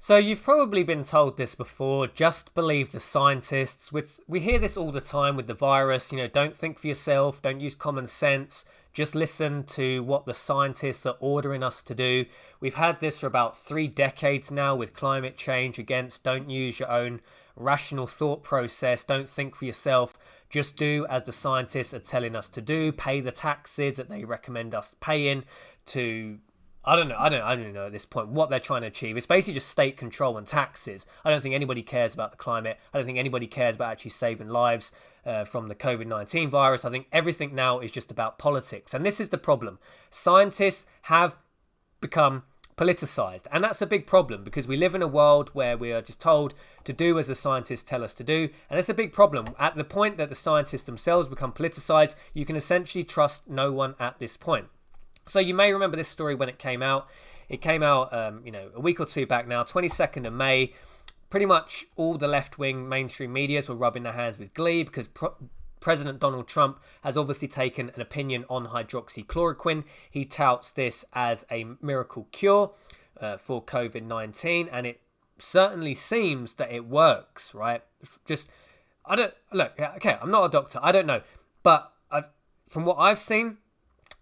So you've probably been told this before, just believe the scientists. We hear this all the time with the virus, don't think for yourself, don't use common sense, just listen to what the scientists are ordering us to do. We've had this for about 3 decades now with climate change against don't use your own rational thought process, don't think for yourself, just do as the scientists are telling us to do, pay the taxes that they recommend us paying to... I don't know at this point what they're trying to achieve. It's basically just state control and taxes. I don't think anybody cares about the climate. I don't think anybody cares about actually saving lives from the COVID-19 virus. I think everything now is just about politics. And this is the problem. Scientists have become politicized. And that's a big problem because we live in a world where we are just told to do as the scientists tell us to do. And it's a big problem. At the point that the scientists themselves become politicized, you can essentially trust no one at this point. So you may remember this story when it came out. It came out, a week or two back now, 22nd of May. Pretty much all the left-wing mainstream medias were rubbing their hands with glee because President Donald Trump has obviously taken an opinion on hydroxychloroquine. He touts this as a miracle cure for COVID-19, and it certainly seems that it works, right? I'm not a doctor, I don't know, but from what I've seen,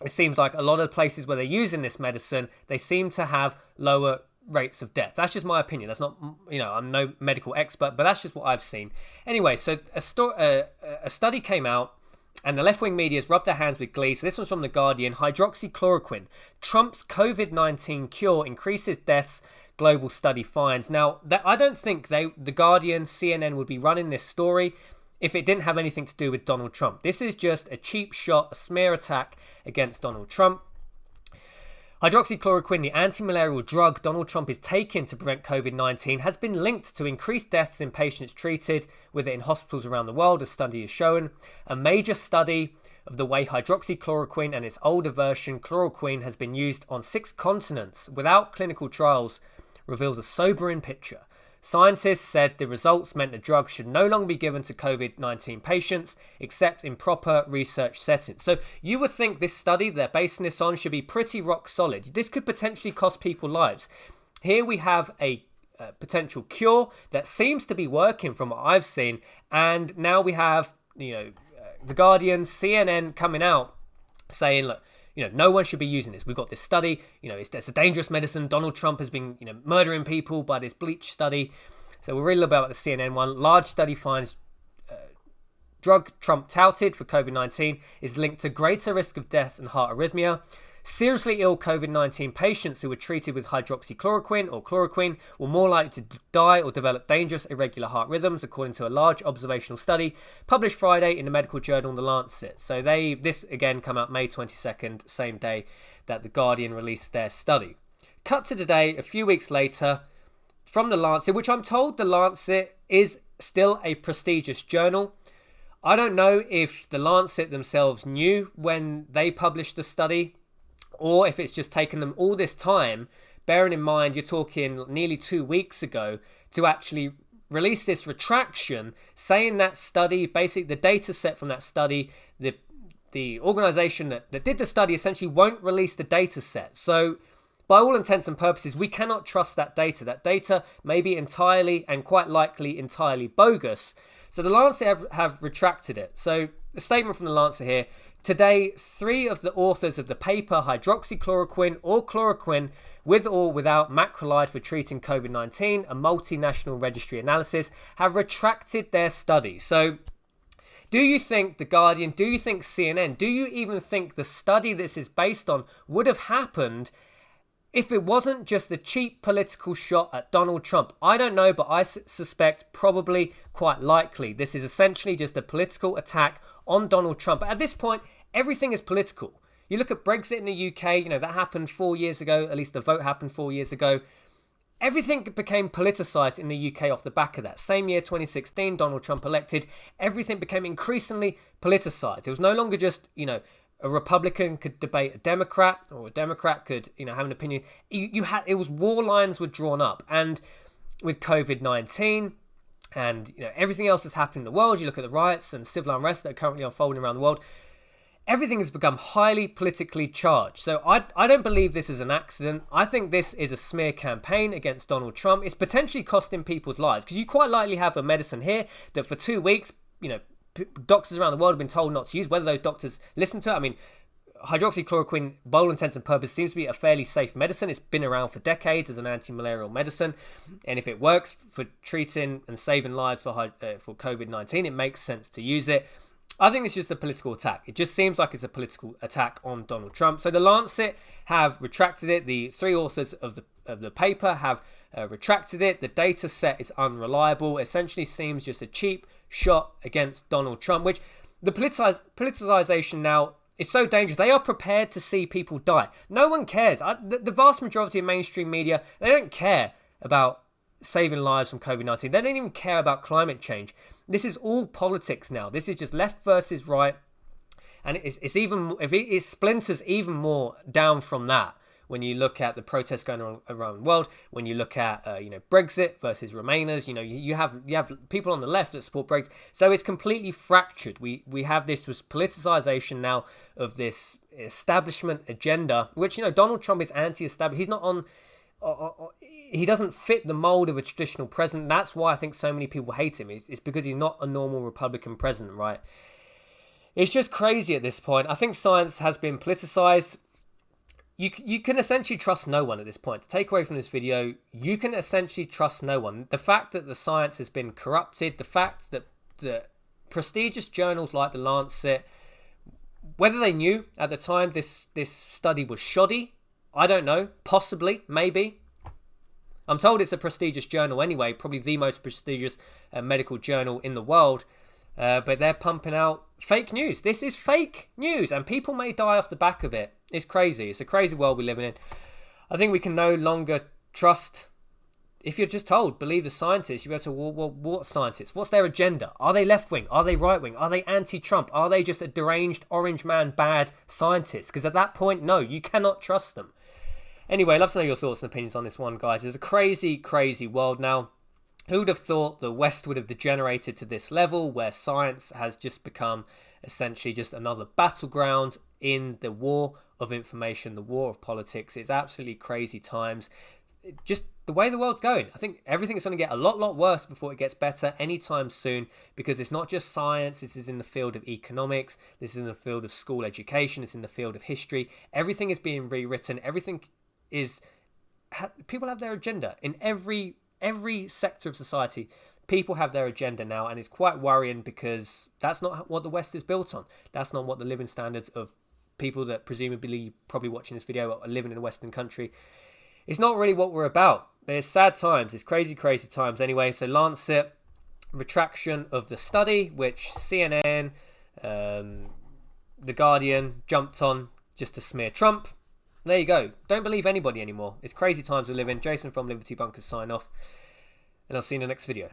it seems like a lot of the places where they're using this medicine, they seem to have lower rates of death. That's just my opinion. That's not, I'm no medical expert, but that's just what I've seen. Anyway, so a study came out and the left-wing media's rubbed their hands with glee. So this one's from The Guardian. Hydroxychloroquine. Trump's COVID-19 cure increases deaths, global study finds. Now, I don't think The Guardian, CNN would be running this story if it didn't have anything to do with Donald Trump. This is just a cheap shot, a smear attack against Donald Trump. Hydroxychloroquine, the anti-malarial drug Donald Trump is taking to prevent COVID-19, has been linked to increased deaths in patients treated with it in hospitals around the world, a study has shown. A major study of the way hydroxychloroquine and its older version, chloroquine, has been used on 6 continents without clinical trials reveals a sobering picture. Scientists said the results meant the drug should no longer be given to COVID-19 patients except in proper research settings. So you would think this study they're basing this on should be pretty rock solid. This could potentially cost people lives. Here we have a potential cure that seems to be working from what I've seen, and now we have The Guardian, CNN coming out saying, look, no one should be using this. We've got this study, it's a dangerous medicine. Donald Trump has been, murdering people by this bleach study. So we'll read a little bit about the CNN one. Large study finds drug Trump touted for COVID-19 is linked to greater risk of death and heart arrhythmia. Seriously ill COVID-19 patients who were treated with hydroxychloroquine or chloroquine were more likely to die or develop dangerous irregular heart rhythms, according to a large observational study published Friday in the medical journal The Lancet. So this again come out May 22nd, same day that The Guardian released their study. Cut to today, a few weeks later, from The Lancet, which I'm told The Lancet is still a prestigious journal. I don't know if The Lancet themselves knew when they published the study, or if it's just taken them all this time, bearing in mind you're talking nearly 2 weeks ago, to actually release this retraction saying that study, basically the data set from that study, the organization that did the study essentially won't release the data set. So by all intents and purposes, we cannot trust that data. That data may be entirely and quite likely entirely bogus. So the Lancet have retracted it. So the statement from the Lancet here: today, 3 of the authors of the paper, hydroxychloroquine or chloroquine, with or without macrolide for treating COVID-19, a multinational registry analysis, have retracted their study. So do you think The Guardian, do you think CNN, do you even think the study this is based on would have happened if it wasn't just a cheap political shot at Donald Trump? I don't know, but I suspect probably quite likely this is essentially just a political attack on Donald Trump. But at this point, everything is political. You look at Brexit in the UK, that happened 4 years ago, at least the vote happened 4 years ago. Everything became politicized in the UK off the back of that. Same year, 2016, Donald Trump elected, everything became increasingly politicized. It was no longer just, a Republican could debate a Democrat, or a Democrat could, have an opinion. It was war lines were drawn up. And with COVID-19 and everything else that's happening in the world, you look at the riots and civil unrest that are currently unfolding around the world, everything has become highly politically charged. So I don't believe this is an accident. I think this is a smear campaign against Donald Trump. It's potentially costing people's lives, because you quite likely have a medicine here that for 2 weeks, doctors around the world have been told not to use. Whether those doctors listen to it, I mean, hydroxychloroquine, by all intents and purposes, seems to be a fairly safe medicine. It's been around for decades as an anti-malarial medicine, and if it works for treating and saving lives for COVID-19, it makes sense to use it. I think it's just a political attack. It just seems like it's a political attack on Donald Trump. So the Lancet have retracted it. The 3 authors of the paper have retracted it. The data set is unreliable. Essentially seems just a cheap shot against Donald Trump, which the politicization now is so dangerous. They are prepared to see people die. No one cares. The vast majority of mainstream media, they don't care about saving lives from COVID-19. They don't even care about climate change. This is all politics now. This is just left versus right, and it splinters even more down from that. When you look at the protests going on around the world, when you look at Brexit versus Remainers, you have people on the left that support Brexit. So it's completely fractured. We have this politicization now of this establishment agenda, which Donald Trump is anti-establishment. He's not on. He doesn't fit the mold of a traditional president. That's why I think so many people hate him. It's because he's not a normal Republican president, right? It's just crazy at this point. I think science has been politicized. You can essentially trust no one at this point. To take away from this video, you can essentially trust no one. The fact that the science has been corrupted, the fact that the prestigious journals like the Lancet, whether they knew at the time this study was shoddy, I don't know. Possibly, maybe. I'm told it's a prestigious journal anyway, probably the most prestigious medical journal in the world. But they're pumping out fake news. This is fake news, and people may die off the back of it. It's crazy. It's a crazy world we live in. I think we can no longer trust. If you're just told, believe the scientists, you go to, well, what scientists? What's their agenda? Are they left-wing? Are they right-wing? Are they anti-Trump? Are they just a deranged orange man bad scientist? Because at that point, no, you cannot trust them. Anyway, I'd love to know your thoughts and opinions on this one, guys. It's a crazy, crazy world now. Who'd have thought the West would have degenerated to this level, where science has just become essentially just another battleground in the war of information, the war of politics. It's absolutely crazy times. Just the way the world's going. I think everything's going to get a lot worse before it gets better anytime soon, because it's not just science. This is in the field of economics. This is in the field of school education. It's in the field of history. Everything is being rewritten. Everything is... People have their agenda in every sector of society. People have their agenda now, and it's quite worrying, because that's not what the West is built on. That's not what the living standards of people that presumably probably watching this video are living in a Western country. It's not really what we're about. There's sad times. It's crazy, crazy times. Anyway, so Lancet, retraction of the study, which CNN, The Guardian jumped on just to smear Trump. There you go. Don't believe anybody anymore. It's crazy times we live in. Jason from Liberty Bunkers sign off, and I'll see you in the next video.